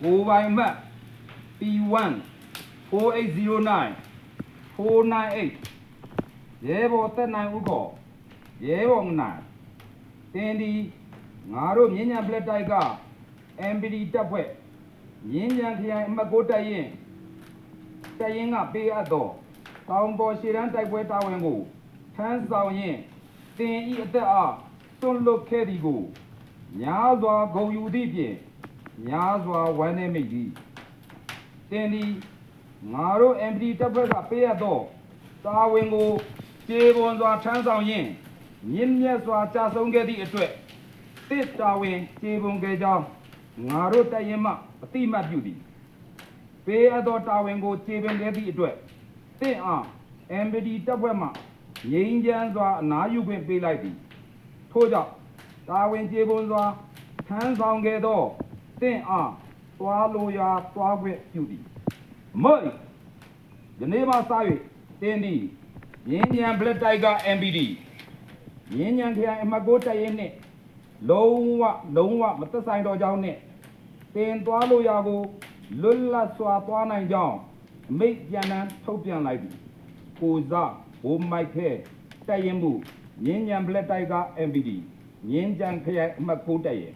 ကိုပိုင်မှတ် P1 4809 498ရဲဘော်တက်နိုင်ဦးခေါ်ရဲဘော်မနိုင်တင်းဒီငါတို့မြင်းညံပလက်တိုက်က MPD တပ်ဖွဲ့မြင်းညံခရိုင်အမှတ်6တပ်ရင်ကပေးအပ်သောတောင်ပေါ်ရှေ့တန်းတိုက်ပွဲတာဝန်ကိုထမ်းဆောင်ရင်တင်ဤအသက်အားတွန့်လွတ်ခဲ့သည်ကိုများစွာဂုဏ်ယူသည့်ဖြင့်များစွာဝမ်းနည်းမိသည်တင်ဒီငါတို့ MPD တပ်ဖွဲ့ကပေးအပ်သောတာဝန်ကိုကျေပွန်စွာထမ်းဆောင်ရင်မြင့်မြတ်စွာကြာဆုံးခဲ့သည့်အတွက်တစ်တာဝန်ကျေပွန်ခဲ့ကြောင်းငါတို့တပ်ရင်မှအတိမတ်ပြုသည်ပေးအပ်သောတာဝန်ကိုကျေပွန်ခဲ့သည့်အတွက်တစ်အား MPD တပ်ဖွဲ့မှငြိမ်းချမ်းစွာအနားယူခွင့်ပေးလိုက်သည်ထို့ကြောင့်တာဝန်ကျေပွန်စွာထမ်းဆောင်ခဲ့သောတစ်အားသွားလိုရာသွားခွင့်ပြုသည်မို့ယနေ့မှစ၍တင်းသည်မြင်းညံပလက်တိုက်က MPD မြင်းညံခရိုင်အမှတ်6တပ်ရင်းနှင့်လုံးဝမသက်ဆိုင်တော့ကြောင်းနှင့်တင်သွားလိုရာကိုလွတ်လပ်စွာသွားနိုင်ကြောင်းအမိန့်ပြန်နှံထုတ်ပြန်လိုက်သည်ကိုစားဘိုးမိုက်ခဲတပ်ရင်းမှုမြင်းညံပလက်တိုက်က MPD မြင်းကြံခရိုင်အမှတ်6တပ်ရင်း